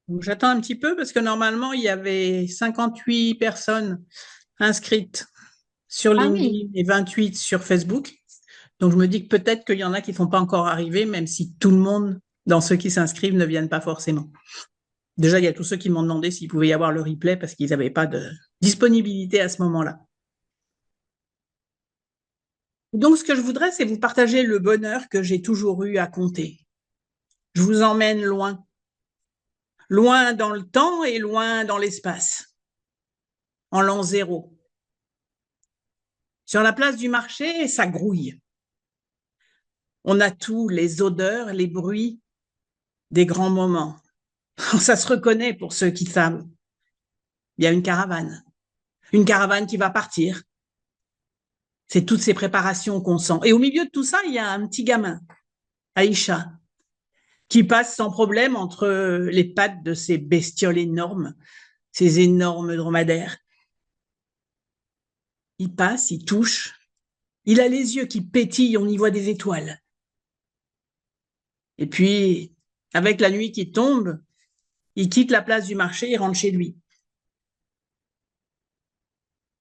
Donc, j'attends un petit peu parce que normalement, il y avait 58 personnes inscrites sur Ah oui, LinkedIn et 28 sur Facebook. Donc, je me dis que peut-être qu'il y en a qui ne sont pas encore arrivés, même si tout le monde, dans ceux qui s'inscrivent, ne viennent pas forcément. Déjà, il y a tous ceux qui m'ont demandé s'il pouvait y avoir le replay parce qu'ils n'avaient pas de disponibilité à ce moment-là. Donc, ce que je voudrais, c'est vous partager le bonheur que j'ai toujours eu à compter. Je vous emmène loin, loin dans le temps et loin dans l'espace, en l'an zéro. Sur la place du marché, ça grouille. On a tout, les odeurs, les bruits, des grands moments. Ça se reconnaît pour ceux qui savent. Il y a une caravane qui va partir. C'est toutes ces préparations qu'on sent. Et au milieu de tout ça, il y a un petit gamin, Aïcha, qui passe sans problème entre les pattes de ces bestioles énormes, ces énormes dromadaires. Il passe, il touche. Il a les yeux qui pétillent, on y voit des étoiles. Et puis, avec la nuit qui tombe, il quitte la place du marché et rentre chez lui.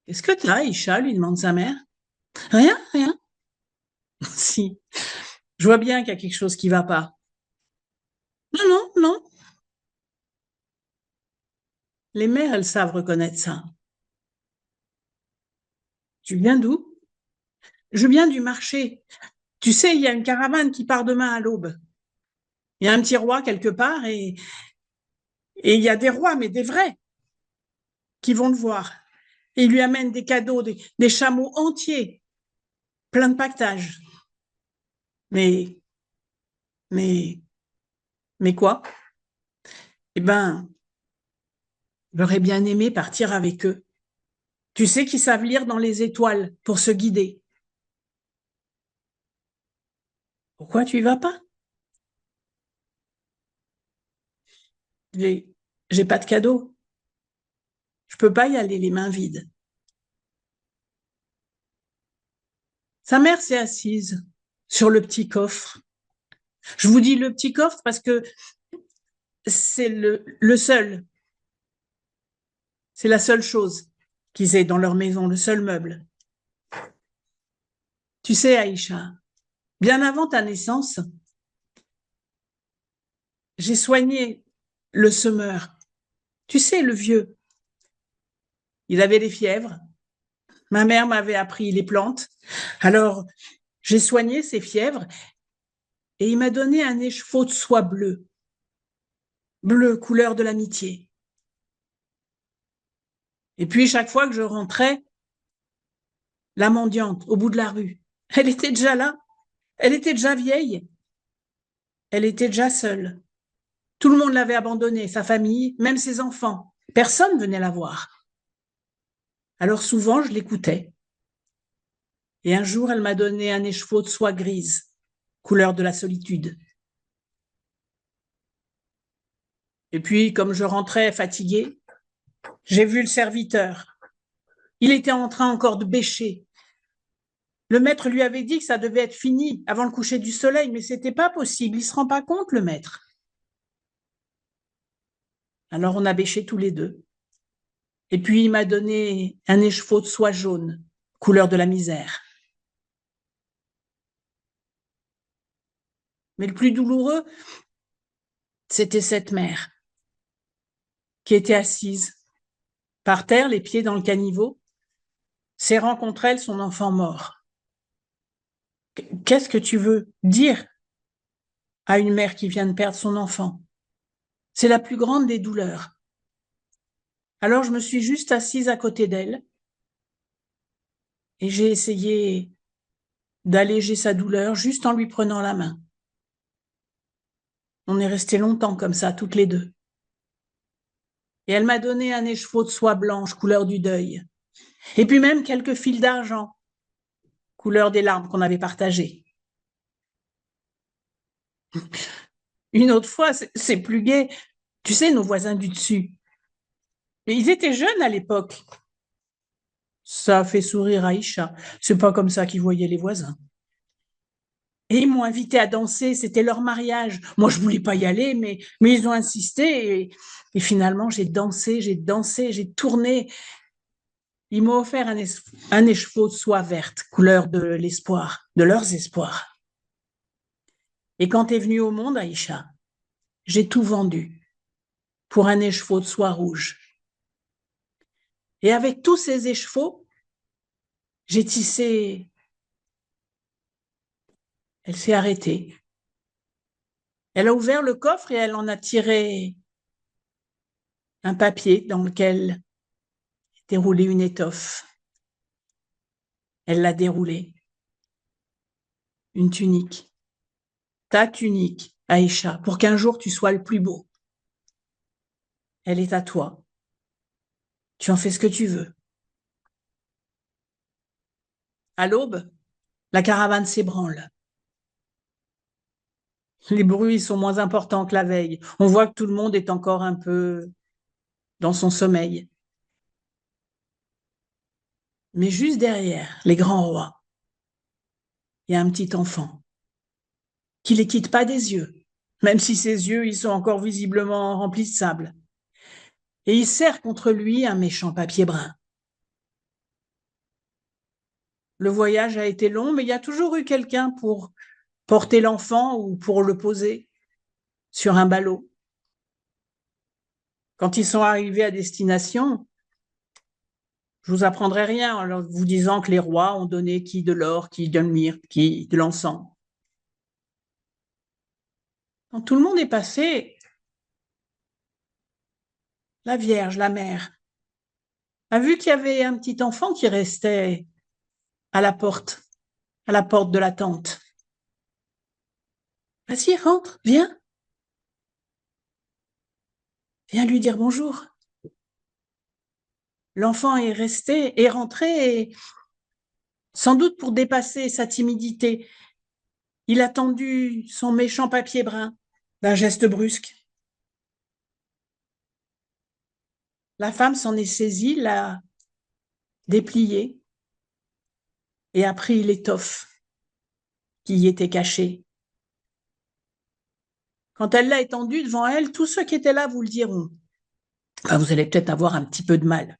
Qu'est-ce que t'as, Aïcha lui demande sa mère. Rien, rien. Si, je vois bien qu'il y a quelque chose qui va pas. Non, non, non. Les mères, elles savent reconnaître ça. Tu viens d'où? Je viens du marché. Tu sais, il y a une caravane qui part demain à l'aube. Il y a un petit roi quelque part et il y a des rois, mais des vrais, qui vont le voir. Et ils lui amènent des cadeaux, des chameaux entiers, plein de pactages. Mais, mais, mais quoi? Eh ben, j'aurais bien aimé partir avec eux. Tu sais qu'ils savent lire dans les étoiles pour se guider. Pourquoi tu y vas pas? J'ai, j'ai pas de cadeau. Je peux pas y aller les mains vides. Sa mère s'est assise sur le petit coffre. Je vous dis le petit coffre parce que c'est le seul, c'est la seule chose qu'ils aient dans leur maison, le seul meuble. Tu sais, Aïcha, bien avant ta naissance, j'ai soigné le semeur. Tu sais, le vieux. Il avait des fièvres. Ma mère m'avait appris les plantes. Alors, j'ai soigné ses fièvres et il m'a donné un écheveau de soie bleu, bleu, couleur de l'amitié. Et puis, chaque fois que je rentrais, la mendiante, au bout de la rue, elle était déjà là. Elle était déjà vieille. Elle était déjà seule. Tout le monde l'avait abandonnée, sa famille, même ses enfants. Personne venait la voir. Alors souvent, je l'écoutais. Et un jour, elle m'a donné un écheveau de soie grise, couleur de la solitude. Et puis, comme je rentrais fatiguée, j'ai vu le serviteur. Il était en train encore de bêcher. Le maître lui avait dit que ça devait être fini avant le coucher du soleil, mais c'était pas possible. Il se rend pas compte, le maître. Alors on a bêché tous les deux. Et puis il m'a donné un écheveau de soie jaune, couleur de la misère. Mais le plus douloureux, c'était cette mère qui était assise par terre, les pieds dans le caniveau, serrant contre elle son enfant mort. Qu'est-ce que tu veux dire à une mère qui vient de perdre son enfant? C'est la plus grande des douleurs. Alors je me suis juste assise à côté d'elle et j'ai essayé d'alléger sa douleur juste en lui prenant la main. On est resté longtemps comme ça, toutes les deux. Et elle m'a donné un écheveau de soie blanche, couleur du deuil. Et puis même quelques fils d'argent, couleur des larmes qu'on avait partagées. Une autre fois, c'est plus gai. Tu sais, nos voisins du dessus. Mais ils étaient jeunes à l'époque. Ça a fait sourire Aïcha. C'est pas comme ça qu'ils voyaient les voisins. Et ils m'ont invité à danser, c'était leur mariage. Moi, je voulais pas y aller, mais ils ont insisté. Et finalement, j'ai tourné. Ils m'ont offert un écheveau de soie verte, couleur de l'espoir, de leurs espoirs. Et quand est venue au monde, Aïcha, j'ai tout vendu pour un écheveau de soie rouge. Et avec tous ces écheveaux, j'ai tissé. Elle s'est arrêtée. Elle a ouvert le coffre et elle en a tiré un papier dans lequel était roulée une étoffe. Elle l'a déroulée. Une tunique. Ta tunique, Aïcha, pour qu'un jour tu sois le plus beau. Elle est à toi. Tu en fais ce que tu veux. À l'aube, la caravane s'ébranle. Les bruits sont moins importants que la veille. On voit que tout le monde est encore un peu dans son sommeil. Mais juste derrière les grands rois, il y a un petit enfant qui les quitte pas des yeux, même si ses yeux, ils sont encore visiblement remplis de sable. Et il serre contre lui un méchant papier brun. Le voyage a été long, mais il y a toujours eu quelqu'un pour porter l'enfant ou pour le poser sur un ballot. Quand ils sont arrivés à destination, je vous apprendrai rien en vous disant que les rois ont donné qui de l'or, qui de myrrhe, qui de l'encens. Quand tout le monde est passé, la Vierge, la mère, a vu qu'il y avait un petit enfant qui restait à la porte de la tente. Vas-y, rentre, viens lui dire bonjour. L'enfant est rentré, et, sans doute pour dépasser sa timidité. Il a tendu son méchant papier brun d'un geste brusque. La femme s'en est saisie, l'a déplié et a pris l'étoffe qui y était cachée. Quand elle l'a étendue devant elle, tous ceux qui étaient là vous le diront. Vous allez peut-être avoir un petit peu de mal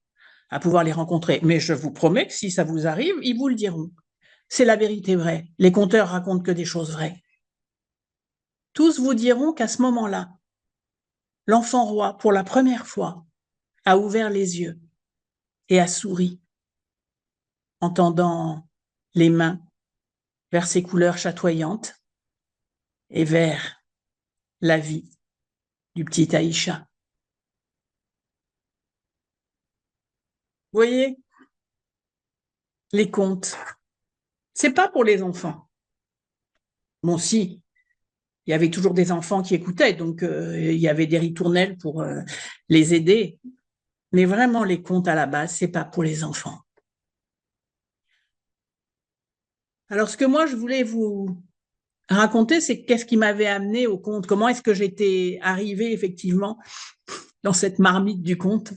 à pouvoir les rencontrer, mais je vous promets que si ça vous arrive, ils vous le diront. C'est la vérité vraie. Les conteurs racontent que des choses vraies. Tous vous diront qu'à ce moment-là, l'enfant roi, pour la première fois, a ouvert les yeux et a souri, en tendant les mains vers ses couleurs chatoyantes et vers la vie du petit Aïcha. Vous voyez, les contes, c'est pas pour les enfants. Bon, si, il y avait toujours des enfants qui écoutaient, donc il y avait des ritournelles pour les aider. Mais vraiment, les contes à la base, c'est pas pour les enfants. Alors, ce que moi, je voulais vous raconter, c'est qu'est-ce qui m'avait amené au conte. Comment est-ce que j'étais arrivée, effectivement, dans cette marmite du conte.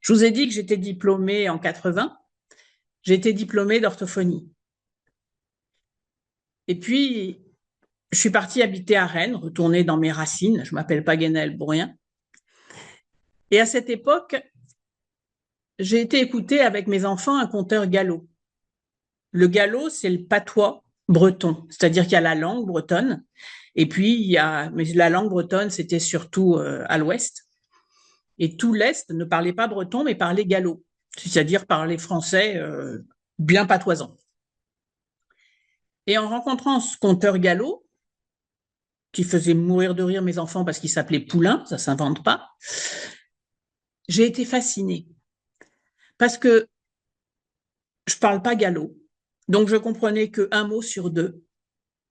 Je vous ai dit que j'étais diplômée en 80. J'ai été diplômée d'orthophonie. Et puis, je suis partie habiter à Rennes, retourner dans mes racines. Je m'appelle pas Guénel pour rien. Et à cette époque, j'ai été écouter avec mes enfants un conteur gallo. Le gallo, c'est le patois breton, c'est-à-dire qu'il y a la langue bretonne, et puis mais la langue bretonne, c'était surtout à l'ouest, et tout l'est ne parlait pas breton, mais parlait gallo, c'est-à-dire parlait français bien patoisant. Et en rencontrant ce conteur gallo, qui faisait mourir de rire mes enfants parce qu'il s'appelait Poulain, ça s'invente pas, j'ai été fascinée. Parce que je parle pas gallo, donc je comprenais qu'un mot sur deux,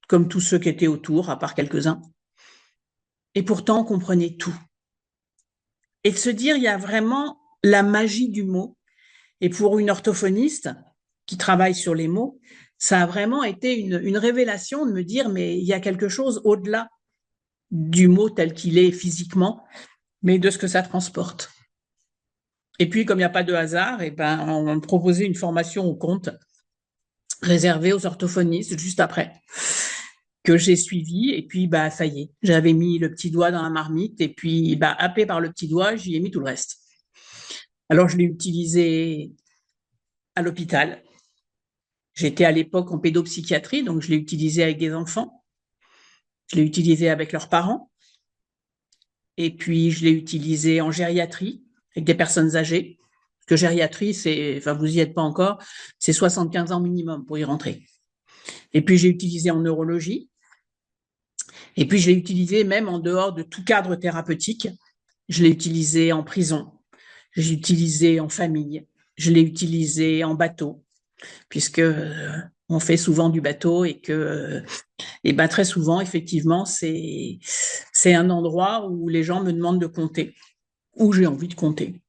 comme tous ceux qui étaient autour, à part quelques-uns. Et pourtant, on comprenait tout. Et de se dire, il y a vraiment la magie du mot. Et pour une orthophoniste qui travaille sur les mots, ça a vraiment été une révélation de me dire, mais il y a quelque chose au-delà du mot tel qu'il est physiquement, mais de ce que ça transporte. Et puis, comme il n'y a pas de hasard, et ben, on me proposait une formation au conte. réservé aux orthophonistes juste après, que j'ai suivi. Et puis, ça y est, j'avais mis le petit doigt dans la marmite. Et puis, happé par le petit doigt, j'y ai mis tout le reste. Alors, je l'ai utilisé à l'hôpital. J'étais à l'époque en pédopsychiatrie, donc je l'ai utilisé avec des enfants. Je l'ai utilisé avec leurs parents. Et puis, je l'ai utilisé en gériatrie, avec des personnes âgées. Parce que gériatrie, vous n'y êtes pas encore, c'est 75 ans minimum pour y rentrer. Et puis, j'ai utilisé en neurologie. Et puis, je l'ai utilisé même en dehors de tout cadre thérapeutique. Je l'ai utilisé en prison. Je l'ai utilisé en famille. Je l'ai utilisé en bateau, puisque on fait souvent du bateau et que très souvent, effectivement, c'est un endroit où les gens me demandent de compter, où j'ai envie de compter.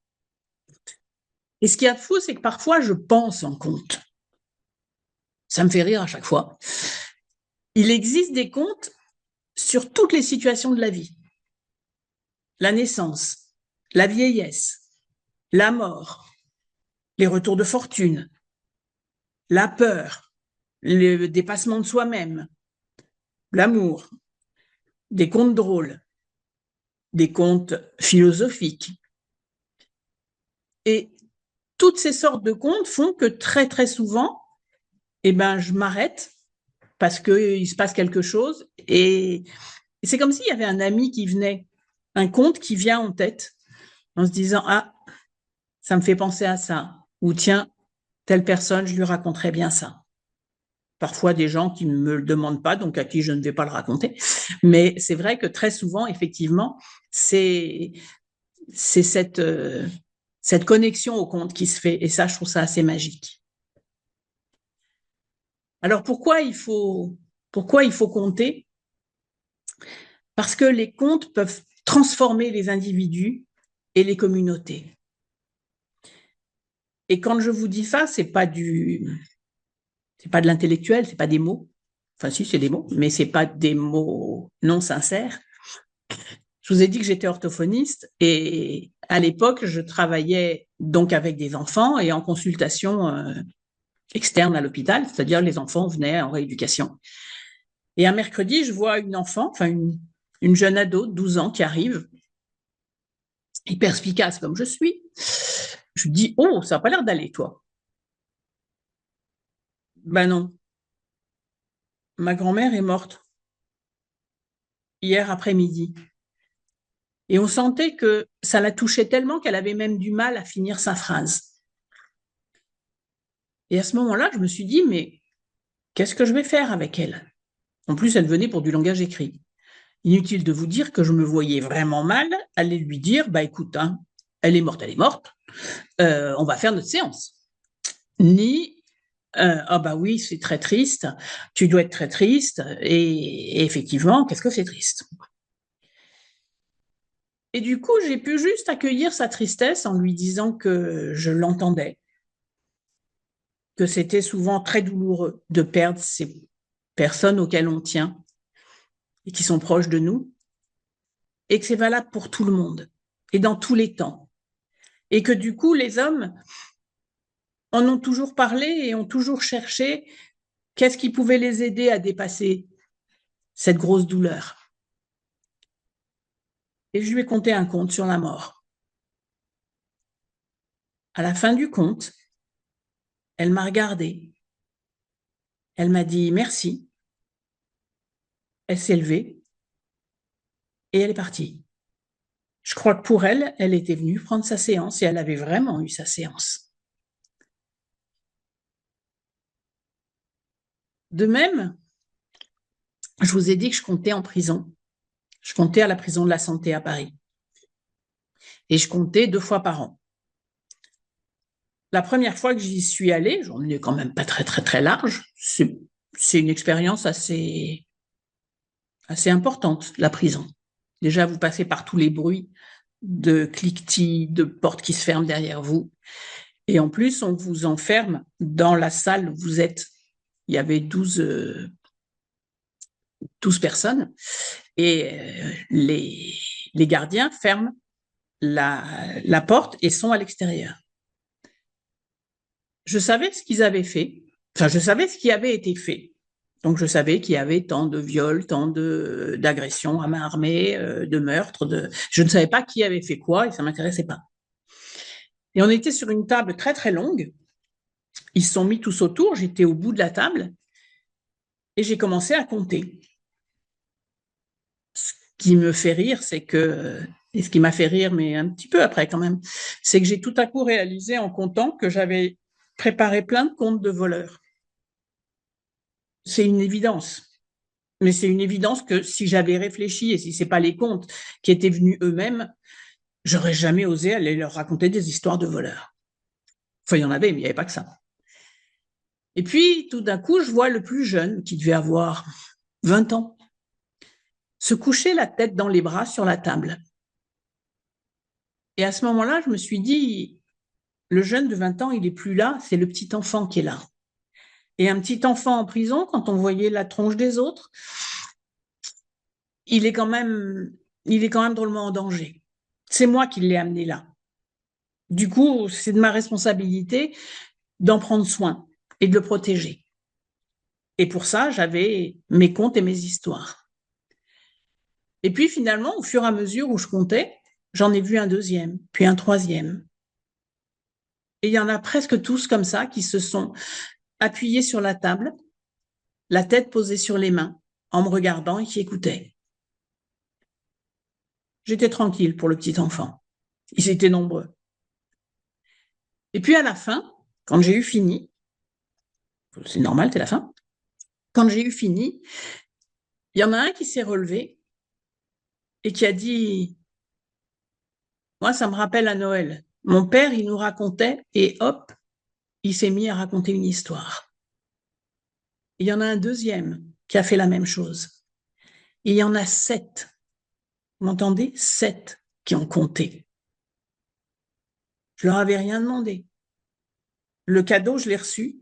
Et ce qu'il y a de fou, c'est que parfois, je pense en compte. Ça me fait rire à chaque fois. Il existe des comptes sur toutes les situations de la vie. La naissance, la vieillesse, la mort, les retours de fortune, la peur, le dépassement de soi-même, l'amour, des contes drôles, des contes philosophiques. Et toutes ces sortes de contes font que très, très souvent, je m'arrête parce qu'il se passe quelque chose. Et c'est comme s'il y avait un ami qui venait, un conte qui vient en tête en se disant « Ah, ça me fait penser à ça » ou « Tiens, telle personne, je lui raconterai bien ça ». Parfois des gens qui ne me le demandent pas, donc à qui je ne vais pas le raconter. Mais c'est vrai que très souvent, effectivement, c'est cette connexion au conte qui se fait. Et ça, je trouve ça assez magique. Alors, pourquoi il faut compter? Parce que les contes peuvent transformer les individus et les communautés. Et quand je vous dis ça, c'est pas de l'intellectuel, c'est pas des mots. Enfin, si, c'est des mots, mais c'est pas des mots non sincères. Je vous ai dit que j'étais orthophoniste et à l'époque, je travaillais donc avec des enfants et en consultation externe à l'hôpital, c'est-à-dire les enfants venaient en rééducation. Et un mercredi, je vois une enfant, une jeune ado de 12 ans qui arrive, hyper perspicace comme je suis. Je lui dis « Oh, ça n'a pas l'air d'aller, toi ». Ben non, ma grand-mère est morte hier après-midi. Et on sentait que ça la touchait tellement qu'elle avait même du mal à finir sa phrase. Et à ce moment-là, je me suis dit, mais qu'est-ce que je vais faire avec elle? En plus, elle venait pour du langage écrit. Inutile de vous dire que je me voyais vraiment mal aller lui dire, écoute, hein, elle est morte, on va faire notre séance. Ni, oui, c'est très triste, tu dois être très triste, et effectivement, qu'est-ce que c'est triste? Et du coup, j'ai pu juste accueillir sa tristesse en lui disant que je l'entendais, que c'était souvent très douloureux de perdre ces personnes auxquelles on tient et qui sont proches de nous, et que c'est valable pour tout le monde et dans tous les temps. Et que du coup, les hommes en ont toujours parlé et ont toujours cherché qu'est-ce qui pouvait les aider à dépasser cette grosse douleur. Et je lui ai conté un conte sur la mort. À la fin du conte, elle m'a regardée. Elle m'a dit merci. Elle s'est levée et elle est partie. Je crois que pour elle, elle était venue prendre sa séance et elle avait vraiment eu sa séance. De même, je vous ai dit que je comptais en prison. Je comptais à la prison de la Santé à Paris. Et je comptais 2 fois par an. La première fois que j'y suis allée, j'en ai quand même pas très, très, très large. C'est une expérience assez importante, la prison. Déjà, vous passez par tous les bruits de cliquetis, de portes qui se ferment derrière vous. Et en plus, on vous enferme dans la salle où vous êtes. Il y avait 12 personnes et les gardiens ferment la porte et sont à l'extérieur. Je savais ce qu'ils avaient fait Enfin, je savais ce qui avait été fait. Donc, je savais qu'il y avait tant de viols, tant d'agressions à main armée, de meurtres. Je ne savais pas qui avait fait quoi et ça m'intéressait pas. Et on était sur une table très, très longue. Ils se sont mis tous autour. J'étais au bout de la table et j'ai commencé à compter. Ce qui me fait rire, c'est que, et ce qui m'a fait rire, mais un petit peu après quand même, c'est que j'ai tout à coup réalisé en comptant que j'avais préparé plein de comptes de voleurs. C'est une évidence. Mais c'est une évidence que si j'avais réfléchi et si c'est pas les comptes qui étaient venus eux-mêmes, j'aurais jamais osé aller leur raconter des histoires de voleurs. Enfin, il y en avait, mais il n'y avait pas que ça. Et puis, tout d'un coup, je vois le plus jeune, qui devait avoir 20 ans, se coucher la tête dans les bras sur la table. Et à ce moment-là, je me suis dit, le jeune de 20 ans, il est plus là, c'est le petit enfant qui est là. Et un petit enfant en prison, quand on voyait la tronche des autres, il est quand même, il est quand même drôlement en danger. C'est moi qui l'ai amené là. Du coup, c'est de ma responsabilité d'en prendre soin et de le protéger. Et pour ça, j'avais mes contes et mes histoires. Et puis finalement, au fur et à mesure où je comptais, j'en ai vu un deuxième, puis un troisième. Et il y en a presque tous comme ça qui se sont appuyés sur la table, la tête posée sur les mains, en me regardant et qui écoutaient. J'étais tranquille pour le petit enfant. Ils étaient nombreux. Et puis à la fin, quand j'ai eu fini, c'est normal, c'est la fin, quand j'ai eu fini, il y en a un qui s'est relevé et qui a dit, moi, ça me rappelle à Noël. Mon père, il nous racontait et hop, il s'est mis à raconter une histoire. Il y en a un deuxième qui a fait la même chose. Et il y en a 7. Vous m'entendez? 7 qui ont compté. Je leur avais rien demandé. Le cadeau, je l'ai reçu.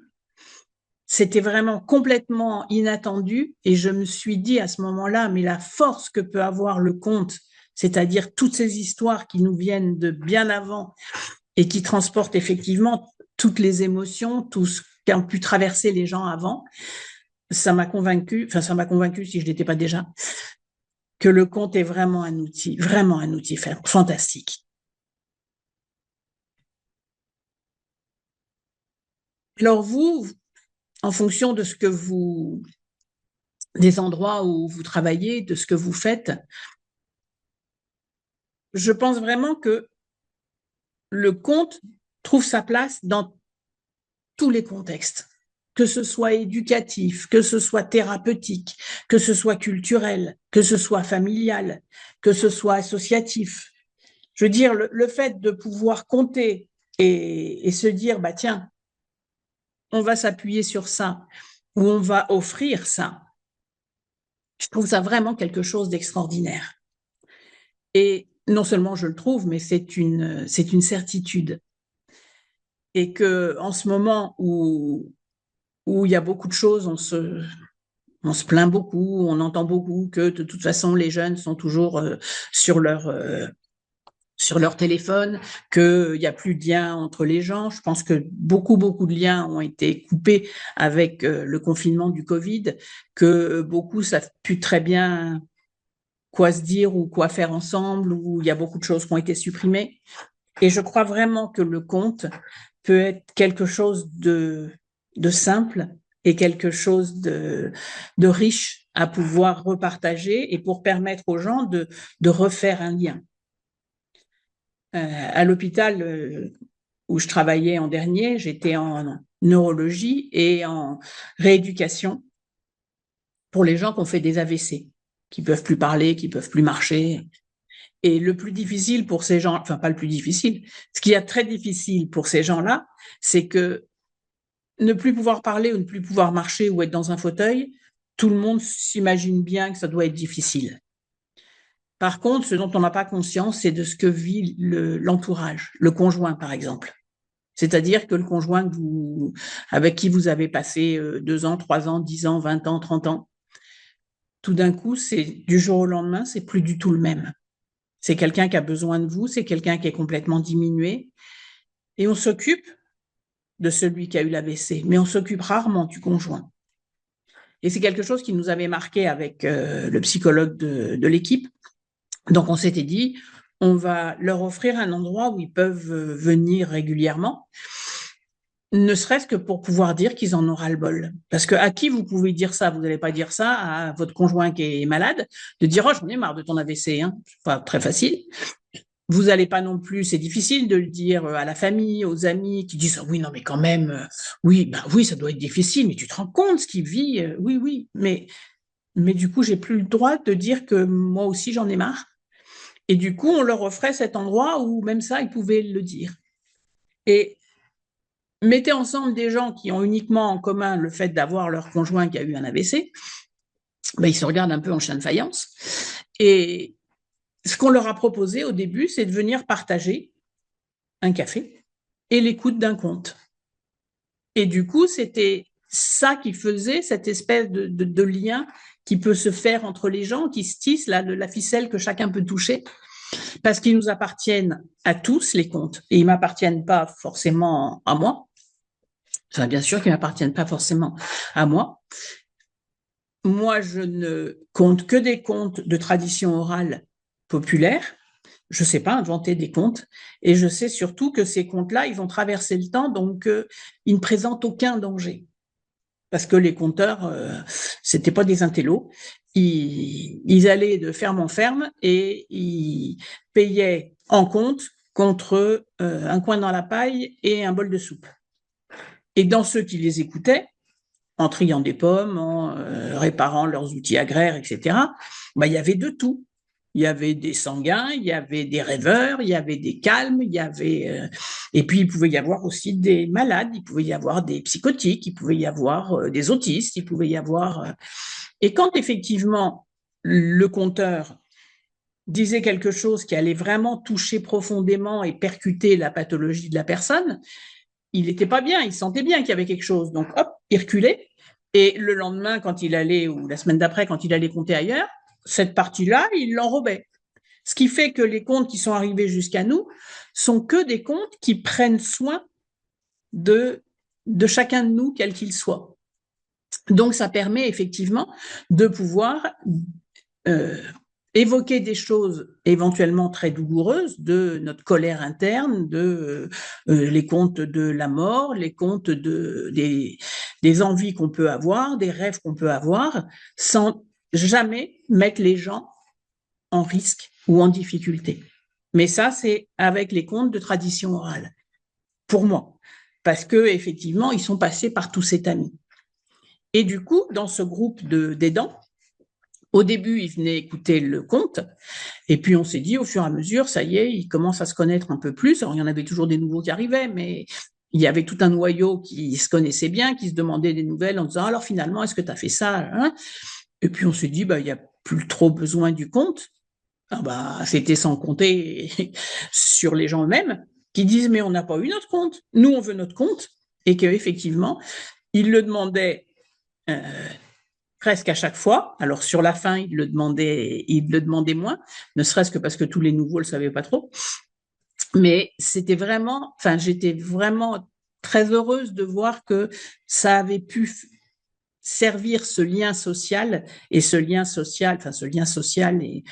C'était vraiment complètement inattendu et je me suis dit à ce moment-là, mais la force que peut avoir le conte, c'est-à-dire toutes ces histoires qui nous viennent de bien avant et qui transportent effectivement toutes les émotions, tout ce qu'ont pu traverser les gens avant, ça m'a convaincu si je l'étais pas déjà, que le conte est vraiment un outil fantastique. Alors vous, en fonction de ce que vous, des endroits où vous travaillez, de ce que vous faites, je pense vraiment que le conte trouve sa place dans tous les contextes, que ce soit éducatif, que ce soit thérapeutique, que ce soit culturel, que ce soit familial, que ce soit associatif. Je veux dire, le fait de pouvoir compter et se dire, bah tiens, on va s'appuyer sur ça, ou on va offrir ça, je trouve ça vraiment quelque chose d'extraordinaire. Et non seulement je le trouve, mais c'est une certitude. Et que en ce moment où il y a beaucoup de choses, on se plaint beaucoup, on entend beaucoup que de toute façon les jeunes sont toujours sur leur téléphone, qu'il n'y a plus de lien entre les gens. Je pense que beaucoup de liens ont été coupés avec le confinement du Covid, que beaucoup savent plus très bien quoi se dire ou quoi faire ensemble, où il y a beaucoup de choses qui ont été supprimées. Et je crois vraiment que le conte peut être quelque chose de simple et quelque chose de riche à pouvoir repartager et pour permettre aux gens de refaire un lien. À l'hôpital où je travaillais en dernier, j'étais en neurologie et en rééducation pour les gens qui ont fait des AVC, qui peuvent plus parler, qui peuvent plus marcher. Et le plus difficile pour ces gens, enfin pas le plus difficile, ce qui est très difficile pour ces gens-là, c'est que ne plus pouvoir parler ou ne plus pouvoir marcher ou être dans un fauteuil, tout le monde s'imagine bien que ça doit être difficile. Par contre, ce dont on n'a pas conscience, c'est de ce que vit l'entourage, le conjoint par exemple. C'est-à-dire que le conjoint avec qui vous avez passé 2 ans, 3 ans, 10 ans, 20 ans, 30 ans, tout d'un coup, c'est du jour au lendemain, c'est plus du tout le même. C'est quelqu'un qui a besoin de vous, c'est quelqu'un qui est complètement diminué. Et on s'occupe de celui qui a eu l'AVC, mais on s'occupe rarement du conjoint. Et c'est quelque chose qui nous avait marqué avec le psychologue de l'équipe. Donc, on s'était dit, on va leur offrir un endroit où ils peuvent venir régulièrement, ne serait-ce que pour pouvoir dire qu'ils en ont ras-le-bol. Parce que à qui vous pouvez dire ça? Vous n'allez pas dire ça à votre conjoint qui est malade, de dire, oh, j'en ai marre de ton AVC, hein. C'est pas très facile. Vous n'allez pas non plus, c'est difficile de le dire à la famille, aux amis qui disent, oui, non, mais quand même, oui, ben oui, ça doit être difficile, mais tu te rends compte ce qu'il vit? Oui, oui, mais du coup, j'ai plus le droit de dire que moi aussi, j'en ai marre. Et du coup, on leur offrait cet endroit où même ça, ils pouvaient le dire. Et mettez ensemble des gens qui ont uniquement en commun le fait d'avoir leur conjoint qui a eu un AVC, ben, ils se regardent un peu en chien de faïence. Et ce qu'on leur a proposé au début, c'est de venir partager un café et l'écoute d'un conte. Et du coup, c'était ça qui faisait cette espèce de lien qui peut se faire entre les gens, qui se tisse la ficelle que chacun peut toucher, parce qu'ils nous appartiennent à tous, les contes, et ils m'appartiennent pas forcément à moi. Enfin, bien sûr qu'ils m'appartiennent pas forcément à moi. Moi, je ne compte que des contes de tradition orale populaire. Je ne sais pas inventer des contes. Et je sais surtout que ces contes-là, ils vont traverser le temps, donc ils ne présentent aucun danger. Parce que les conteurs, c'était pas des intellos. Ils allaient de ferme en ferme et ils payaient en compte contre un coin dans la paille et un bol de soupe. Et dans ceux qui les écoutaient, en triant des pommes, en réparant leurs outils agraires, etc., bah, il y avait de tout. Il y avait des sanguins, il y avait des rêveurs, il y avait des calmes, il y avait et puis il pouvait y avoir aussi des malades, il pouvait y avoir des psychotiques, il pouvait y avoir des autistes, il pouvait y avoir et quand effectivement le conteur disait quelque chose qui allait vraiment toucher profondément et percuter la pathologie de la personne, il n'était pas bien, il sentait bien qu'il y avait quelque chose, donc hop, il reculait. Et le lendemain, quand il allait, ou la semaine d'après, quand il allait compter ailleurs, cette partie-là, il l'enrobait. Ce qui fait que les contes qui sont arrivés jusqu'à nous sont que des contes qui prennent soin de chacun de nous, quel qu'il soit. Donc, ça permet effectivement de pouvoir évoquer des choses éventuellement très douloureuses, de notre colère interne, de les contes de la mort, les contes des envies qu'on peut avoir, des rêves qu'on peut avoir, sans jamais mettre les gens en risque ou en difficulté. Mais ça, c'est avec les contes de tradition orale, pour moi, parce que effectivement, ils sont passés par tous ces tamis. Et du coup, dans ce groupe d'aidants, au début, ils venaient écouter le conte, et puis on s'est dit, au fur et à mesure, ça y est, ils commencent à se connaître un peu plus. Alors, il y en avait toujours des nouveaux qui arrivaient, mais il y avait tout un noyau qui se connaissait bien, qui se demandait des nouvelles en disant, alors finalement, est-ce que tu as fait ça, hein? Et puis on s'est dit, bah, il n'y a plus trop besoin du conte. Ah bah, c'était sans compter sur les gens eux-mêmes qui disent, mais on n'a pas eu notre compte. Nous, on veut notre compte. Et qu'effectivement, ils le demandaient presque à chaque fois. Alors, sur la fin, ils le demandaient moins, ne serait-ce que parce que tous les nouveaux ne le savaient pas trop. Mais c'était vraiment, enfin, j'étais vraiment très heureuse de voir que ça avait pu servir ce lien social, et ce lien social, et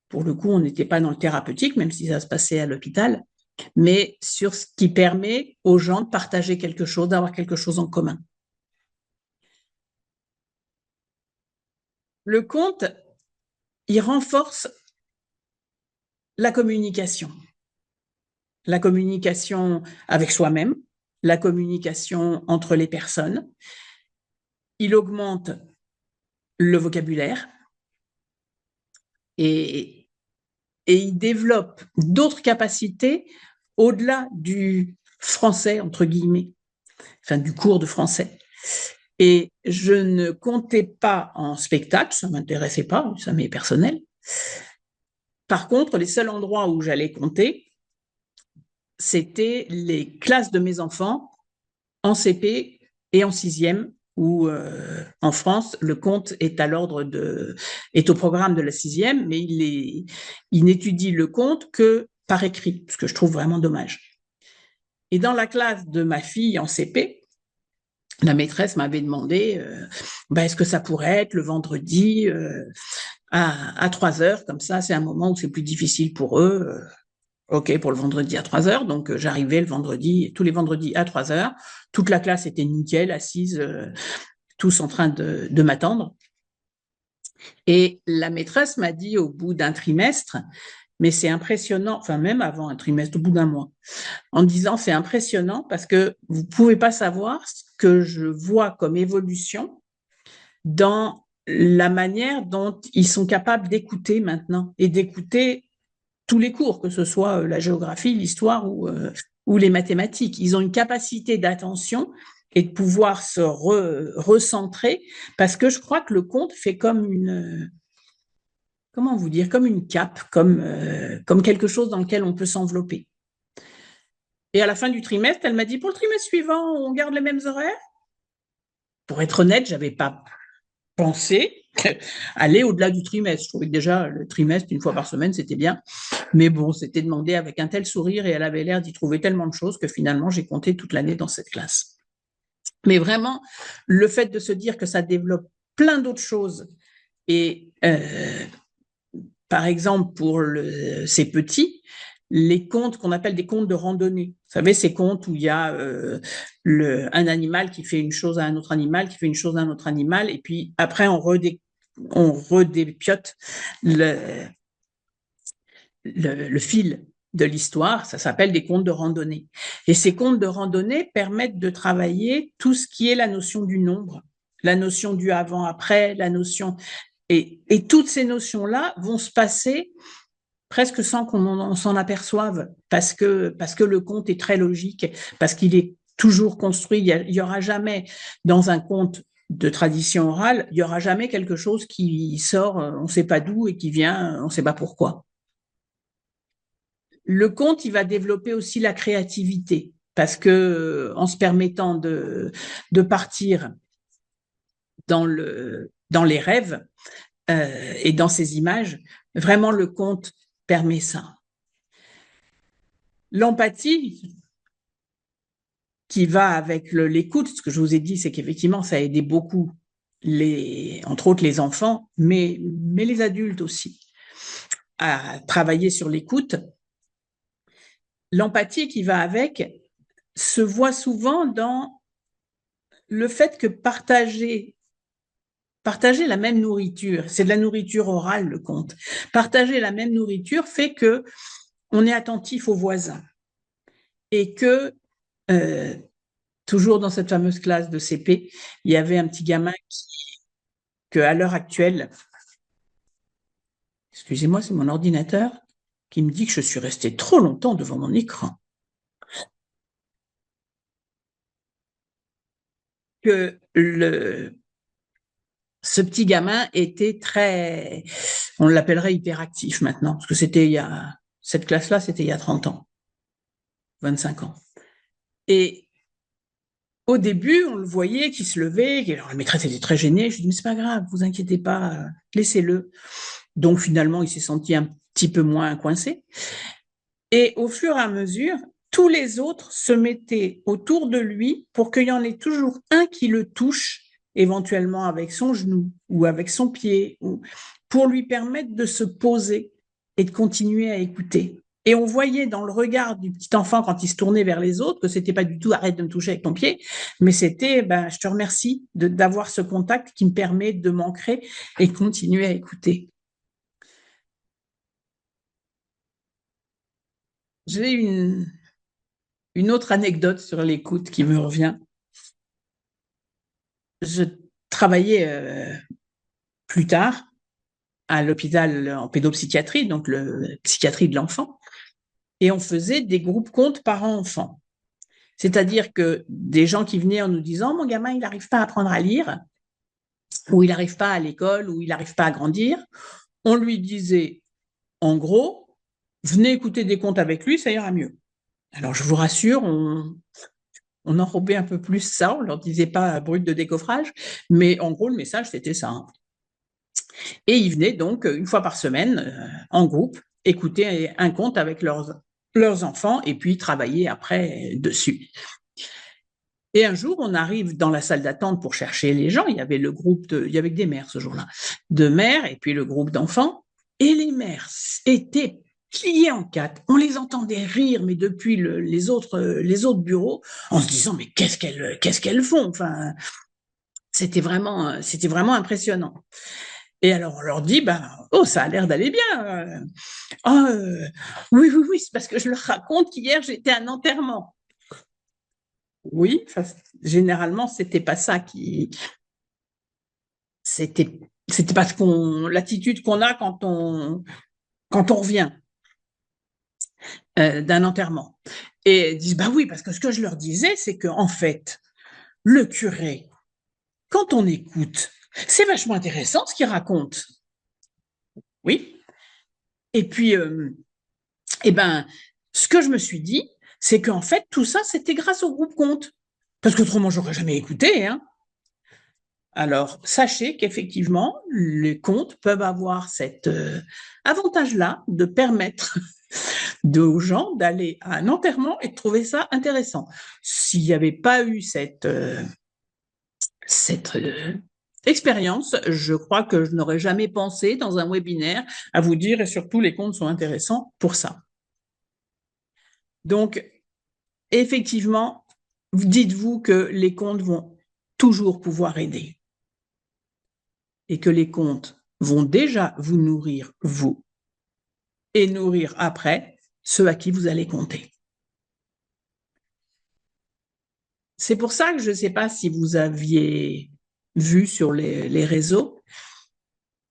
pour le coup, on n'était pas dans le thérapeutique, même si ça se passait à l'hôpital, mais sur ce qui permet aux gens de partager quelque chose, d'avoir quelque chose en commun. Le conte, il renforce la communication avec soi-même, la communication entre les personnes. Il augmente le vocabulaire et il développe d'autres capacités au-delà du français, entre guillemets, enfin du cours de français. Et je ne comptais pas en spectacle, ça ne m'intéressait pas, ça m'est personnel. Par contre, les seuls endroits où j'allais compter, c'était les classes de mes enfants en CP et en 6e, où en France, le conte est est au programme de la 6e, mais il n'étudie le conte que par écrit, ce que je trouve vraiment dommage. Et dans la classe de ma fille en CP, la maîtresse m'avait demandé est-ce que ça pourrait être le vendredi à 3 heures, comme ça, c'est un moment où c'est plus difficile pour eux. OK, pour le vendredi à 3 heures. Donc, j'arrivais le vendredi, tous les vendredis à 3 heures. Toute la classe était nickel, assise, tous en train de m'attendre. Et la maîtresse m'a dit au bout d'un trimestre, mais c'est impressionnant, enfin même avant un trimestre, au bout d'un mois, en disant c'est impressionnant parce que vous ne pouvez pas savoir ce que je vois comme évolution dans la manière dont ils sont capables d'écouter maintenant et d'écouter tous les cours, que ce soit la géographie, l'histoire ou les mathématiques. Ils ont une capacité d'attention et de pouvoir se recentrer parce que je crois que le conte fait comme comment vous dire, comme une cape, comme quelque chose dans lequel on peut s'envelopper. Et à la fin du trimestre, elle m'a dit, pour le trimestre suivant, on garde les mêmes horaires. Pour être honnête, j'avais pas pensé aller au-delà du trimestre. Je trouvais que déjà, le trimestre, une fois par semaine, c'était bien. Mais bon, c'était demandé avec un tel sourire et elle avait l'air d'y trouver tellement de choses que finalement, j'ai compté toute l'année dans cette classe. Mais vraiment, le fait de se dire que ça développe plein d'autres choses et par exemple, pour ces petits, les contes qu'on appelle des contes de randonnée. Vous savez, ces contes où il y a un animal qui fait une chose à un autre animal, qui fait une chose à un autre animal, et puis après, on redépiote le fil de l'histoire. Ça s'appelle des contes de randonnée. Et ces contes de randonnée permettent de travailler tout ce qui est la notion du nombre, la notion du avant-après, la notion... Et toutes ces notions-là vont se passer presque sans qu'on s'en aperçoive, parce que le conte est très logique, parce qu'il est toujours construit. Il y aura jamais, dans un conte de tradition orale, il y aura jamais quelque chose qui sort, on ne sait pas d'où, et qui vient, on ne sait pas pourquoi. Le conte, il va développer aussi la créativité, parce que en se permettant de partir dans les rêves, et dans ces images, vraiment le conte permet ça. L'empathie qui va avec l'écoute, ce que je vous ai dit, c'est qu'effectivement, ça a aidé beaucoup, entre autres les enfants, mais les adultes aussi, à travailler sur l'écoute. L'empathie qui va avec se voit souvent dans le fait que partager la même nourriture, c'est de la nourriture orale, le conte. Partager la même nourriture fait que on est attentif aux voisins et que, toujours dans cette fameuse classe de CP, il y avait un petit gamin que, à l'heure actuelle, excusez-moi, c'est mon ordinateur qui me dit que je suis restée trop longtemps devant mon écran. Que ce petit gamin était très, on l'appellerait hyperactif maintenant, parce que cette classe-là, c'était il y a 30 ans, 25 ans. Et au début, on le voyait qui se levait, alors la maîtresse était très gênée, je lui dis, mais c'est pas grave, vous inquiétez pas, laissez-le. Donc finalement, il s'est senti un petit peu moins coincé. Et au fur et à mesure, tous les autres se mettaient autour de lui pour qu'il y en ait toujours un qui le touche, éventuellement avec son genou ou avec son pied, pour lui permettre de se poser et de continuer à écouter. Et on voyait dans le regard du petit enfant quand il se tournait vers les autres que c'était pas du tout arrête de me toucher avec ton pied, mais c'était je te remercie d'avoir ce contact qui me permet de m'ancrer et continuer à écouter. J'ai une autre anecdote sur l'écoute qui me revient. Je travaillais plus tard à l'hôpital en pédopsychiatrie, donc le psychiatrie de l'enfant, et on faisait des groupes contes parents-enfants. C'est-à-dire que des gens qui venaient en nous disant « Mon gamin, il n'arrive pas à apprendre à lire » ou « Il n'arrive pas à l'école » ou « Il n'arrive pas à grandir », on lui disait en gros « Venez écouter des contes avec lui, ça ira mieux ». Alors je vous rassure, on enrobait un peu plus ça, on leur disait pas brut de décoffrage, mais en gros, le message, c'était ça. Et ils venaient donc, une fois par semaine, en groupe, écouter un conte avec leurs leurs enfants et puis travailler après dessus. Et un jour, on arrive dans la salle d'attente pour chercher les gens. Il y avait il y avait des mères ce jour-là, de mères et puis le groupe d'enfants. Et les mères étaient pliées en quatre. On les entendait rire, mais depuis les autres bureaux, en se disant mais qu'est-ce qu'elles font. Enfin, c'était vraiment impressionnant. Et alors on leur dit oh, ça a l'air d'aller bien. Oh, oui, c'est parce que je leur raconte qu'hier j'étais à un enterrement. Oui, généralement, c'était pas ça c'était pas l'attitude qu'on a quand on revient d'un enterrement. Et ils disent, oui, parce que ce que je leur disais, c'est qu'en fait, le curé, quand on écoute, c'est vachement intéressant ce qu'il raconte. Oui. Et puis, ce que je me suis dit, c'est qu'en fait, tout ça, c'était grâce au groupe Compte. Parce qu'autrement, j'aurais jamais écouté, hein. Alors, sachez qu'effectivement, les comptes peuvent avoir cet avantage-là de permettre aux gens d'aller à un enterrement et de trouver ça intéressant. S'il n'y avait pas eu cette expérience, je crois que je n'aurais jamais pensé dans un webinaire à vous dire, et surtout les comptes sont intéressants pour ça. Donc, effectivement, dites-vous que les comptes vont toujours pouvoir aider. Et que les contes vont déjà vous nourrir, vous, et nourrir après ceux à qui vous allez compter. C'est pour ça que je ne sais pas si vous aviez vu sur les réseaux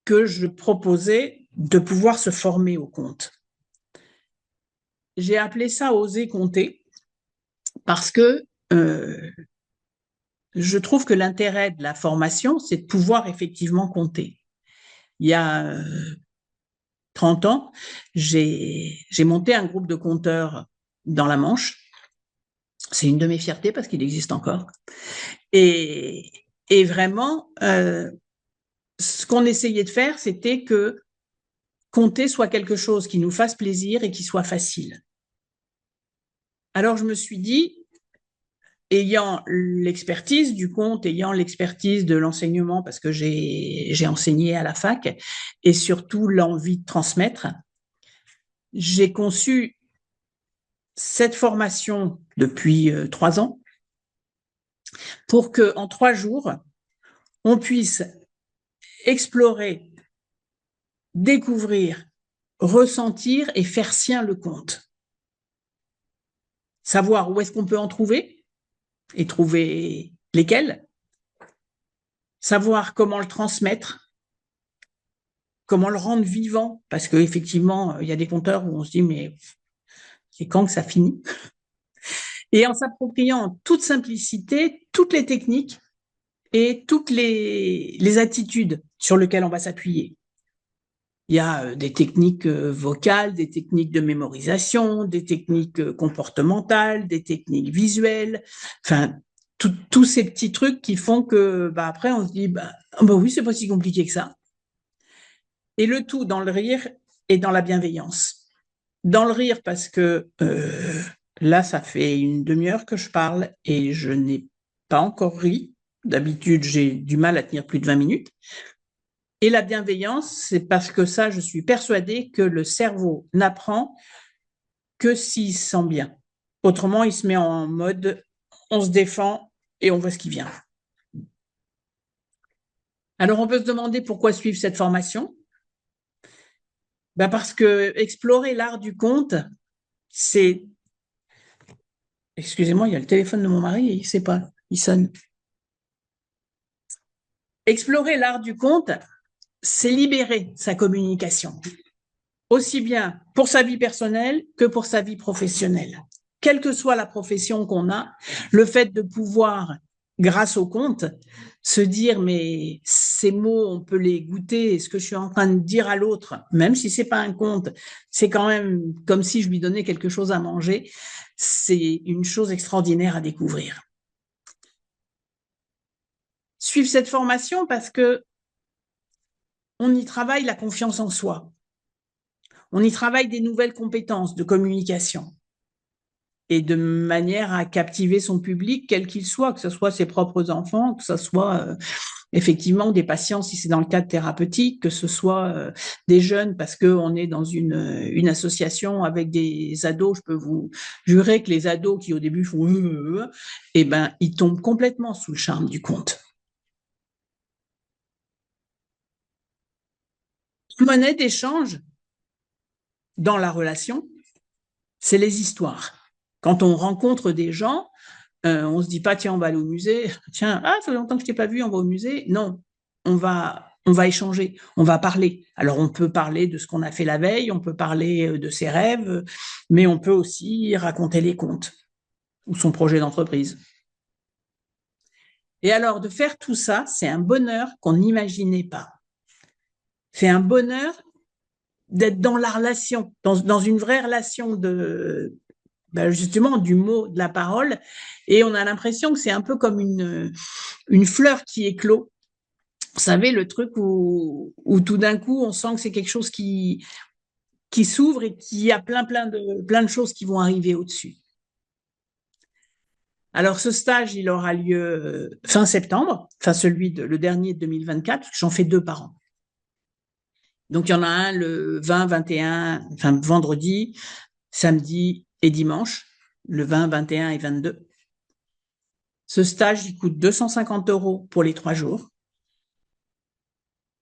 que je proposais de pouvoir se former au compte. J'ai appelé ça oser compter parce que je trouve que l'intérêt de la formation, c'est de pouvoir effectivement compter. Il y a 30 ans, j'ai monté un groupe de compteurs dans la Manche. C'est une de mes fiertés parce qu'il existe encore. Et vraiment, ce qu'on essayait de faire, c'était que compter soit quelque chose qui nous fasse plaisir et qui soit facile. Alors je me suis dit, ayant l'expertise du compte, ayant l'expertise de l'enseignement, parce que j'ai enseigné à la fac, et surtout l'envie de transmettre, j'ai conçu cette formation depuis 3 ans pour qu'en 3 jours, on puisse explorer, découvrir, ressentir et faire sien le compte. Savoir où est-ce qu'on peut en trouver et trouver lesquels. Savoir comment le transmettre, comment le rendre vivant, parce qu'effectivement, il y a des compteurs où on se dit, mais c'est quand que ça finit? Et en s'appropriant en toute simplicité toutes les techniques et toutes les attitudes sur lesquelles on va s'appuyer. Il y a des techniques vocales, des techniques de mémorisation, des techniques comportementales, des techniques visuelles, enfin, tous ces petits trucs qui font que, après, on se dit, oui, c'est pas si compliqué que ça. Et le tout dans le rire et dans la bienveillance. Dans le rire parce que là, ça fait une demi-heure que je parle et je n'ai pas encore ri. D'habitude, j'ai du mal à tenir plus de 20 minutes. Et la bienveillance, c'est parce que ça, je suis persuadée que le cerveau n'apprend que s'il se sent bien. Autrement, il se met en mode on se défend et on voit ce qui vient. Alors, on peut se demander pourquoi suivre cette formation. Parce que explorer l'art du conte, c'est... Excusez-moi, il y a le téléphone de mon mari et il ne sait pas, il sonne. Explorer l'art du conte, c'est libérer sa communication, aussi bien pour sa vie personnelle que pour sa vie professionnelle. Quelle que soit la profession qu'on a, le fait de pouvoir, grâce au conte, se dire mais ces mots, on peut les goûter, ce que je suis en train de dire à l'autre, même si c'est pas un conte, c'est quand même comme si je lui donnais quelque chose à manger, c'est une chose extraordinaire à découvrir. Suivre cette formation parce que on y travaille la confiance en soi. On y travaille des nouvelles compétences de communication et de manière à captiver son public, quel qu'il soit, que ce soit ses propres enfants, que ce soit effectivement des patients si c'est dans le cadre thérapeutique, que ce soit des jeunes parce qu'on est dans une association avec des ados. Je peux vous jurer que les ados qui au début font eh ben, ils tombent complètement sous le charme du conte. Monnaie d'échange dans la relation, c'est les histoires. Quand on rencontre des gens, on se dit pas, tiens, on va aller au musée. Tiens, ça fait longtemps que je t'ai pas vu, on va au musée. Non, on va échanger, on va parler. Alors, on peut parler de ce qu'on a fait la veille, on peut parler de ses rêves, mais on peut aussi raconter les contes ou son projet d'entreprise. Et alors, de faire tout ça, c'est un bonheur qu'on n'imaginait pas. C'est un bonheur d'être dans la relation, dans une vraie relation justement du mot, de la parole, et on a l'impression que c'est un peu comme une fleur qui éclot. Vous savez, le truc où tout d'un coup, on sent que c'est quelque chose qui s'ouvre et qui a plein de choses qui vont arriver au-dessus. Alors, ce stage, il aura lieu fin septembre, enfin le dernier de 2024, parce que j'en fais 2 par an. Donc, il y en a un le 20, 21, enfin vendredi, samedi et dimanche, le 20, 21 et 22. Ce stage, il coûte 250 € pour les 3 jours.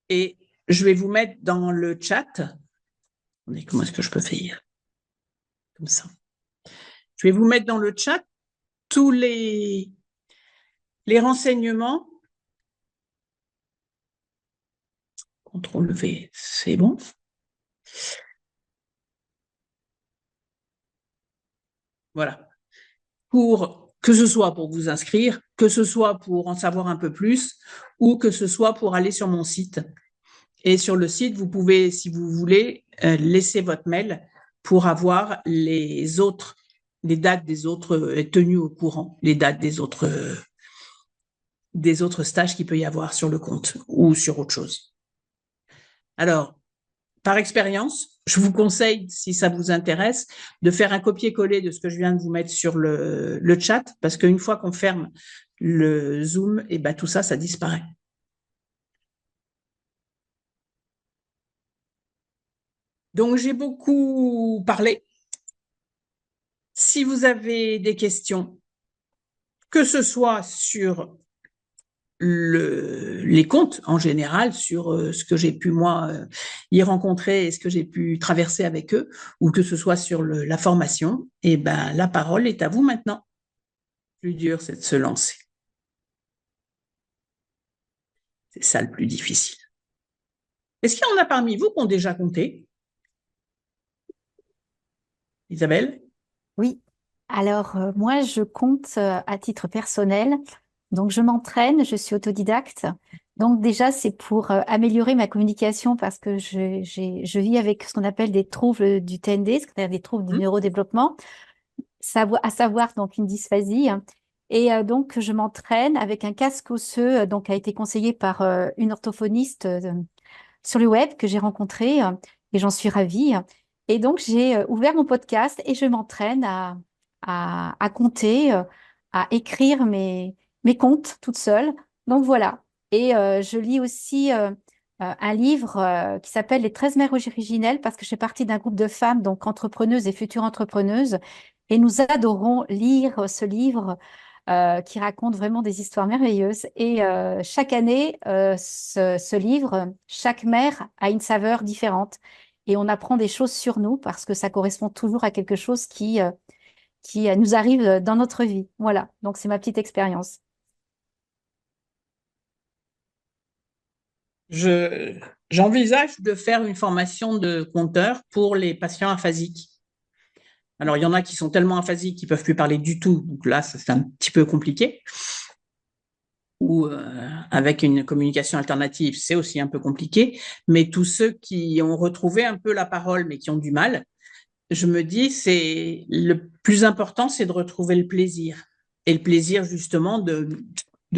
Et je vais vous mettre dans le chat. Comment est-ce que je peux faire? Comme ça. Je vais vous mettre dans le chat tous les renseignements. CTRL V, c'est bon. Voilà. Que ce soit pour vous inscrire, que ce soit pour en savoir un peu plus, ou que ce soit pour aller sur mon site. Et sur le site, vous pouvez, si vous voulez, laisser votre mail pour avoir les dates des autres, être tenu au courant, les dates des autres stages qu'il peut y avoir sur le compte ou sur autre chose. Alors, par expérience, je vous conseille, si ça vous intéresse, de faire un copier-coller de ce que je viens de vous mettre sur le chat, parce qu'une fois qu'on ferme le Zoom, et ben tout ça, ça disparaît. Donc, j'ai beaucoup parlé. Si vous avez des questions, que ce soit sur les comptes en général, sur ce que j'ai pu, moi, y rencontrer et ce que j'ai pu traverser avec eux, ou que ce soit sur la formation, et ben, la parole est à vous maintenant. Le plus dur, c'est de se lancer. C'est ça le plus difficile. Est-ce qu'il y en a parmi vous qui ont déjà compté? Isabelle? Oui. Alors, moi, je compte à titre personnel. Donc, je m'entraîne, je suis autodidacte. Donc, déjà, c'est pour améliorer ma communication parce que je vis avec ce qu'on appelle des troubles du TND, c'est-à-dire des troubles du neurodéveloppement, à savoir donc une dysphasie. Et donc, je m'entraîne avec un casque osseux, donc a été conseillé par une orthophoniste sur le web que j'ai rencontré et j'en suis ravie. Et donc, j'ai ouvert mon podcast et je m'entraîne à compter, à écrire mes contes toute seule. Donc, voilà. Et je lis aussi un livre qui s'appelle Les 13 mères originelles parce que je fais partie d'un groupe de femmes, donc entrepreneuses et futures entrepreneuses. Et nous adorons lire ce livre qui raconte vraiment des histoires merveilleuses. Et chaque année, ce livre, chaque mère a une saveur différente. Et on apprend des choses sur nous parce que ça correspond toujours à quelque chose qui nous arrive dans notre vie. Voilà, donc c'est ma petite expérience. J'envisage de faire une formation de compteur pour les patients aphasiques. Alors, il y en a qui sont tellement aphasiques qu'ils ne peuvent plus parler du tout. Donc là, c'est un petit peu compliqué. Ou avec une communication alternative, c'est aussi un peu compliqué. Mais tous ceux qui ont retrouvé un peu la parole, mais qui ont du mal, je me dis, c'est le plus important, c'est de retrouver le plaisir. Et le plaisir, justement,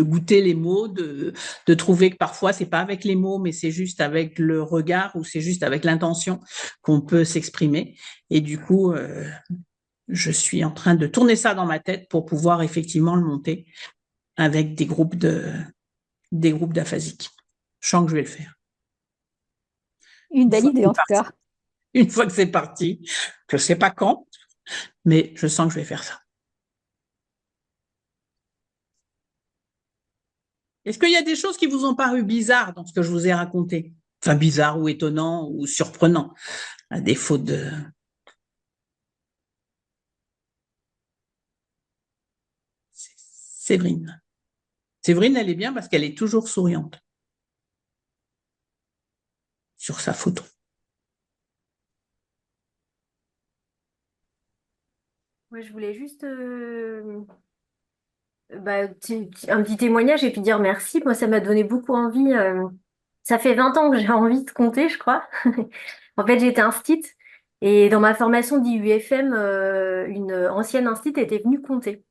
goûter les mots, de trouver que parfois c'est pas avec les mots, mais c'est juste avec le regard ou c'est juste avec l'intention qu'on peut s'exprimer. Et du coup, je suis en train de tourner ça dans ma tête pour pouvoir effectivement le monter avec des groupes d'aphasiques. Je sens que je vais le faire. Une belle idée, en tout cas. Une fois que c'est parti, je sais pas quand, mais je sens que je vais faire ça. Est-ce qu'il y a des choses qui vous ont paru bizarres dans ce que je vous ai raconté? Enfin, bizarres ou étonnants ou surprenants, à défaut de... Séverine. Séverine, elle est bien parce qu'elle est toujours souriante sur sa photo. Moi, je voulais juste un petit témoignage et puis dire merci. Moi, ça m'a donné beaucoup envie. Ça fait 20 ans que j'ai envie de compter, je crois. En fait, j'ai été instite et dans ma formation d'IUFM, une ancienne instite était venue compter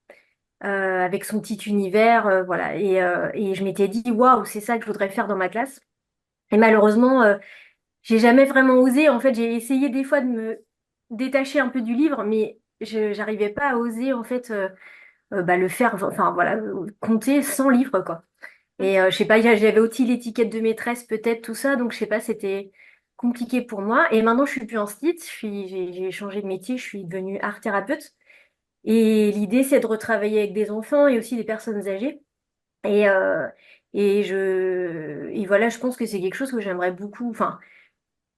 avec son petit univers, voilà. Et je m'étais dit, waouh, c'est ça que je voudrais faire dans ma classe. Et malheureusement, j'ai jamais vraiment osé. En fait, j'ai essayé des fois de me détacher un peu du livre, mais je j'arrivais pas à oser en fait le faire. Enfin voilà, compter sans livre quoi. Et je sais pas, j'avais aussi l'étiquette de maîtresse peut-être tout ça, donc je sais pas, c'était compliqué pour moi. Et maintenant, je suis plus en stit, j'ai changé de métier, je suis devenue art thérapeute. Et l'idée, c'est de retravailler avec des enfants et aussi des personnes âgées. Et et voilà, je pense que c'est quelque chose que j'aimerais beaucoup. Enfin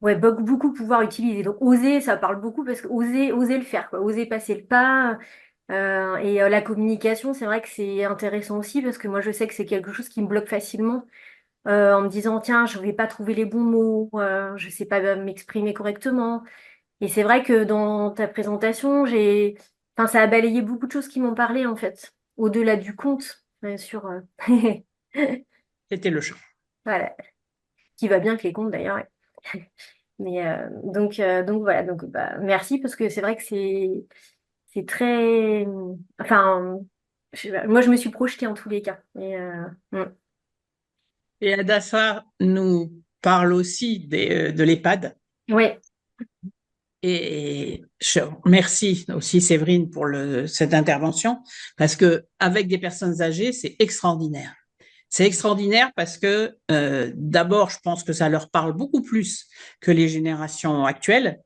ouais, beaucoup pouvoir utiliser. Donc oser, ça parle beaucoup parce que oser le faire, quoi. Oser passer le pas. La communication, c'est vrai que c'est intéressant aussi parce que moi je sais que c'est quelque chose qui me bloque facilement en me disant tiens, je vais pas trouver les bons mots, je sais pas m'exprimer correctement. Et c'est vrai que dans ta présentation, enfin ça a balayé beaucoup de choses qui m'ont parlé en fait, au-delà du conte, sur C'était le chant. voilà, qui va bien avec les contes d'ailleurs. Ouais. Mais donc voilà, donc bah, merci parce que c'est vrai que c'est très, enfin, je sais pas, moi je me suis projetée en tous les cas. Et Adassa nous parle aussi de l'EHPAD. Ouais, Et je remercie aussi Séverine pour cette intervention parce que avec des personnes âgées, c'est extraordinaire. C'est extraordinaire parce que d'abord, je pense que ça leur parle beaucoup plus que les générations actuelles.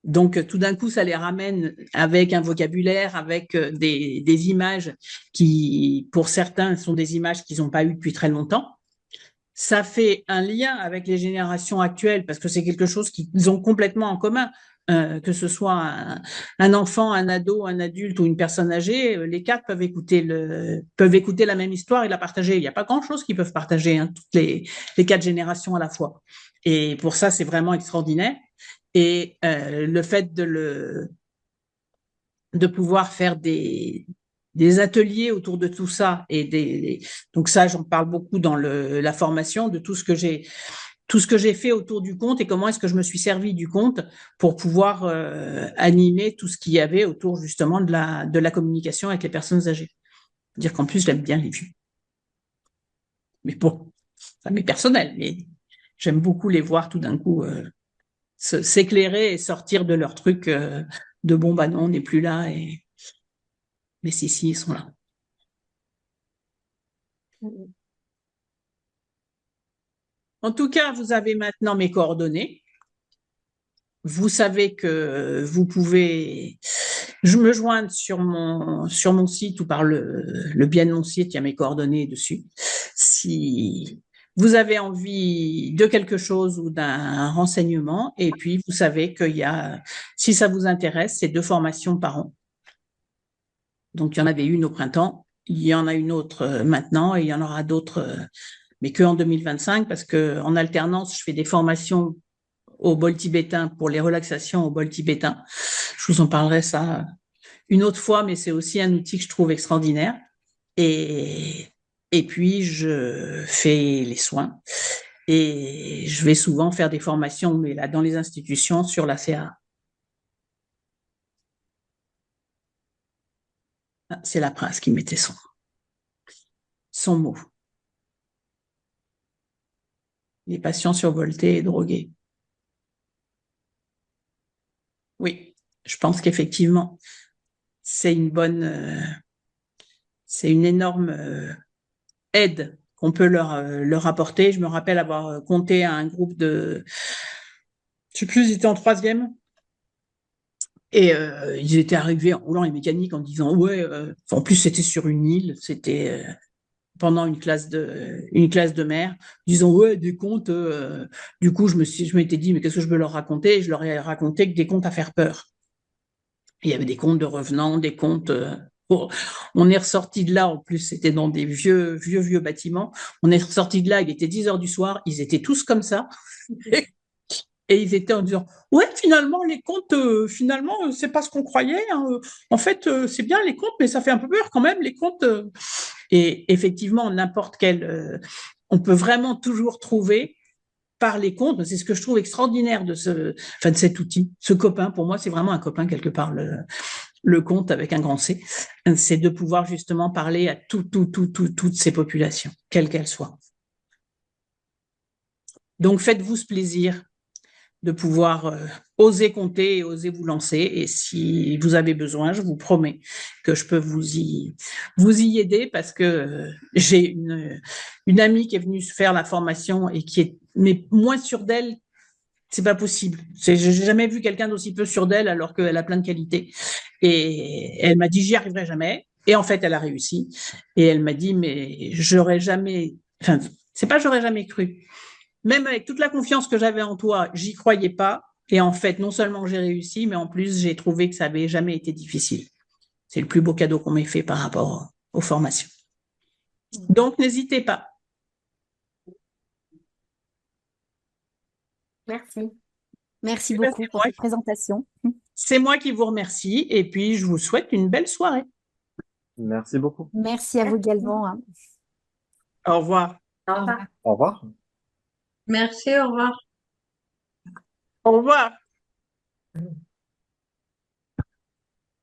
Donc, tout d'un coup, ça les ramène avec un vocabulaire, avec des images qui, pour certains, sont des images qu'ils n'ont pas eues depuis très longtemps. Ça fait un lien avec les générations actuelles parce que c'est quelque chose qu'ils ont complètement en commun. Que ce soit un enfant, un ado, un adulte ou une personne âgée, les quatre peuvent écouter la même histoire et la partager. Il n'y a pas grand-chose qu'ils peuvent partager, hein, toutes les quatre générations à la fois. Et pour ça, c'est vraiment extraordinaire. Et le fait de pouvoir faire des ateliers autour de tout ça donc ça j'en parle beaucoup dans la formation de tout ce que j'ai fait autour du conte et comment est-ce que je me suis servi du conte pour pouvoir animer tout ce qu'il y avait autour justement de la communication avec les personnes âgées. Dire qu'en plus j'aime bien les vieux, mais bon, ça m'est personnel, mais j'aime beaucoup les voir tout d'un coup s'éclairer et sortir de leur truc de bon bah non on n'est plus là mais si ils sont là. En tout cas, vous avez maintenant mes coordonnées. Vous savez que vous pouvez me joindre sur mon site ou par le biais de mon site, il y a mes coordonnées dessus. Si vous avez envie de quelque chose ou d'un renseignement, et puis vous savez si ça vous intéresse, c'est 2 formations par an. Donc, il y en avait une au printemps, il y en a une autre maintenant, et il y en aura d'autres, mais qu'en 2025, parce qu'en alternance, je fais des formations au bol tibétain pour les relaxations au bol tibétain. Je vous en parlerai ça une autre fois, mais c'est aussi un outil que je trouve extraordinaire. Et, et puis, je fais les soins. Et je vais souvent faire des formations, mais là, dans les institutions, sur la CA. C'est la Prince qui mettait son. son mot. Les patients survoltés et drogués. Oui, je pense qu'effectivement, c'est une énorme aide qu'on peut leur apporter. Je me rappelle avoir compté à un groupe de, je sais plus, ils étaient en 3e. Et ils étaient arrivés en roulant les mécaniques en disant ouais, en plus c'était sur une île, c'était pendant une classe de mer, disant ouais des contes. Du coup je m'étais dit mais qu'est-ce que je peux leur raconter? Et je leur ai raconté que des contes à faire peur. Il y avait des contes de revenants, des contes. On est ressorti de là, en plus c'était dans des vieux bâtiments. On est ressorti de là, il était 10 heures du soir, ils étaient tous comme ça. Et ils étaient en disant ouais finalement les contes finalement c'est pas ce qu'on croyait hein. En fait c'est bien les contes mais ça fait un peu peur quand même les contes et effectivement n'importe quel on peut vraiment toujours trouver par les contes. C'est ce que je trouve extraordinaire de cet outil, ce copain. Pour moi c'est vraiment un copain quelque part, le conte avec un grand C, c'est de pouvoir justement parler à toutes ces populations quelles qu'elles soient. Donc faites-vous ce plaisir de pouvoir oser compter et oser vous lancer. Et si vous avez besoin, je vous promets que je peux vous y aider parce que j'ai une amie qui est venue faire la formation et qui est mais moins sûre d'elle. C'est pas possible. J'ai jamais vu quelqu'un d'aussi peu sûr d'elle alors qu'elle a plein de qualités. Et elle m'a dit j'y arriverai jamais. Et en fait, elle a réussi. Et elle m'a dit mais j'aurais jamais. Enfin, c'est pas j'aurais jamais cru. Même avec toute la confiance que j'avais en toi, j'y croyais pas. Et en fait, non seulement j'ai réussi, mais en plus, j'ai trouvé que ça avait jamais été difficile. C'est le plus beau cadeau qu'on m'ait fait par rapport aux formations. Donc, n'hésitez pas. Merci. Merci beaucoup pour cette présentation. C'est moi qui vous remercie et puis je vous souhaite une belle soirée. Merci beaucoup. Merci à vous également. Hein. Au revoir. Au revoir. Au revoir. Merci, au revoir. Au revoir.